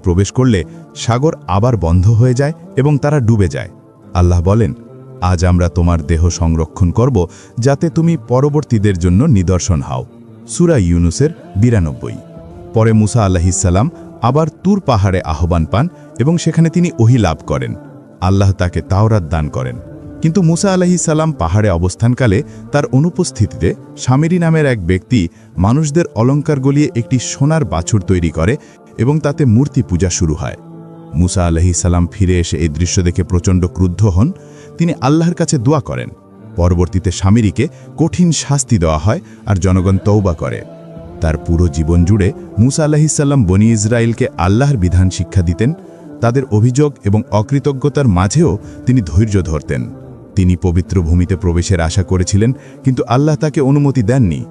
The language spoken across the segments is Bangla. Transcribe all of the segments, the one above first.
প্রবেশ করলে সাগর আবার বন্ধ হয়ে যায় এবং তারা ডুবে যায়। আল্লাহ বলেন, আজ আমরা তোমার দেহ সংরক্ষণ করব যাতে তুমি পরবর্তীদের জন্য নিদর্শন হও। সূরা ইউনুসের 92। পরে মুসা আলাইহিসসালাম আবার তুর পাহাড়ে আহ্বান পান এবং সেখানে তিনি ওহী লাভ করেন। আল্লাহ তাকে তাওরাত দান করেন। কিন্তু মুসা আলাইহিসসালাম পাহাড়ে অবস্থানকালে তার অনুপস্থিতিতে সামিরী নামের এক ব্যক্তি মানুষদের অলঙ্কার গলিয়ে একটি সোনার বাছুর তৈরি করে এবং তাতে মূর্তি পূজা শুরু হয়। মুসা আলাইহিসসালাম ফিরে এসে এই দৃশ্য দেখে প্রচণ্ড ক্রুদ্ধ হন। তিনি আল্লাহর কাছে দোয়া করেন। পরবর্তীতে সামিরীকে কঠিন শাস্তি দেওয়া হয় আর জনগণ তওবা করে। তার পুরো জীবন জুড়ে মুসা আলাইহিসসালাম বনী ইসরায়েলকে আল্লাহর বিধান শিক্ষা দিতেন। তাদের অভিযোগ এবং অকৃতজ্ঞতার মাঝেও তিনি ধৈর্য ধরতেন। তিনি পবিত্র ভূমিতে প্রবেশের আশা করেছিলেন, কিন্তু আল্লাহ তাকে অনুমতি দেননি।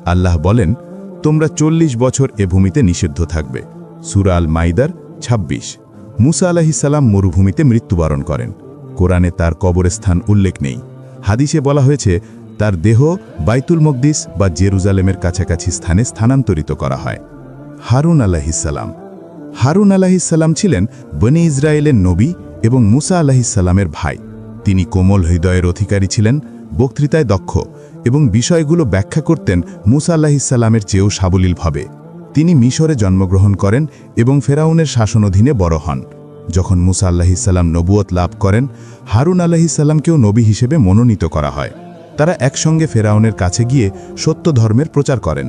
আল্লাহ বলেন, তোমরা 40 বছর এ ভূমিতে নিষিদ্ধ থাকবে। সূরা আল মাইদার 26। মুসা আলাইহিসসালাম মরুভূমিতে মৃত্যুবরণ করেন। কোরআনে তার কবরস্থান উল্লেখ নেই। হাদিসে বলা হয়েছে তার দেহ বাইতুল মকদিস বা জেরুজালেমের কাছাকাছি স্থানে স্থানান্তরিত করা হয়। হারুন আলাইহিসসালাম। হারুন আলাইহিসসালাম ছিলেন বনী ইসরায়েলের নবী এবং মুসা আলাইহিসসালামের ভাই। তিনি কোমল হৃদয়ের অধিকারী ছিলেন, বক্তৃতায় দক্ষ এবং বিষয়গুলো ব্যাখ্যা করতেন মুসা আলাইহিসসালামের চেয়েও সাবলীলভাবে। তিনি মিশরে জন্মগ্রহণ করেন এবং ফেরাউনের শাসনাধীনে বড় হন। যখন মুসা আলাইহিসসালাম নবুয়ত লাভ করেন, হারুন আলাইহিসসালামকেও নবী হিসেবে মনোনীত করা হয়। তারা একসঙ্গে ফেরাউনের কাছে গিয়ে সত্য ধর্মের প্রচার করেন।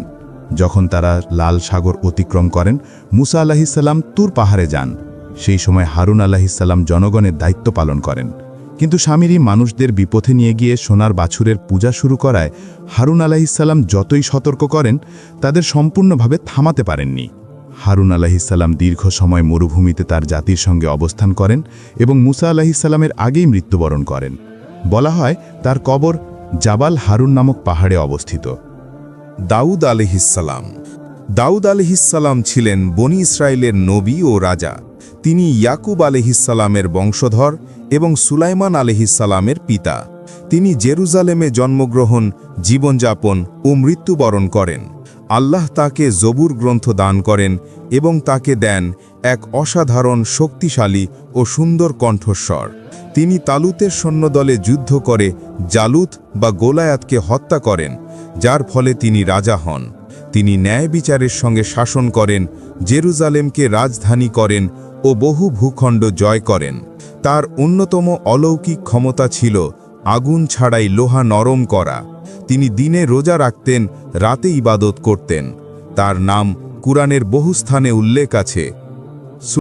যখন তারা লাল সাগর অতিক্রম করেন, মুসা আলাইহিসসালাম তুর পাহাড়ে যান। সেই সময় হারুন আলাইহিসসালাম জনগণের দায়িত্ব পালন করেন। কিন্তু সামিরী মানুষদের বিপথে নিয়ে গিয়ে সোনার বাছুরের পূজা শুরু করায় হারুন আলাইহিসসালাম যতই সতর্ক করেন, তাদের সম্পূর্ণভাবে থামাতে পারেননি। হারুন আলাইহিসসালাম দীর্ঘ সময় মরুভূমিতে তার জাতির সঙ্গে অবস্থান করেন এবং মুসা আলাইহিসসালামের আগেই মৃত্যুবরণ করেন। বলা হয় তার কবর জাবাল হারুন নামক পাহাড়ে অবস্থিত। দাউদ আলাইহিসসালাম। দাউদ আলাইহিসসালাম ছিলেন বনী ইসরায়েলের নবী ও রাজা। তিনি ইয়াকুব আলাইহিসসালামের বংশধর এবং সুলাইমান আলাইহিসসালামের পিতা। তিনি জেরুজালেমে জন্মগ্রহণ, জীবনযাপন ও মৃত্যুবরণ করেন। আল্লাহ তাকে জবুর গ্রন্থ দান করেন এবং তাকে দেন এক অসাধারণ শক্তিশালী ও সুন্দর কণ্ঠস্বর। তিনি তালুতের সৈন্যদলে যুদ্ধ করে জালুত বা গোলায়াতকে হত্যা করেন, যার ফলে তিনি রাজা হন। তিনি ন্যায় বিচারের সঙ্গে শাসন করেন, জেরুজালেমকে রাজধানী করেন ও বহু ভূখণ্ড জয় করেন। তার অন্যতম অলৌকিক ক্ষমতা ছিল আগুন ছাড়াই লোহা নরম করা। তিনি দিনে রোজা রাখতেন, রাতে ইবাদত করতেন। তার নাম কুরআনের বহু স্থানে উল্লেখ আছে।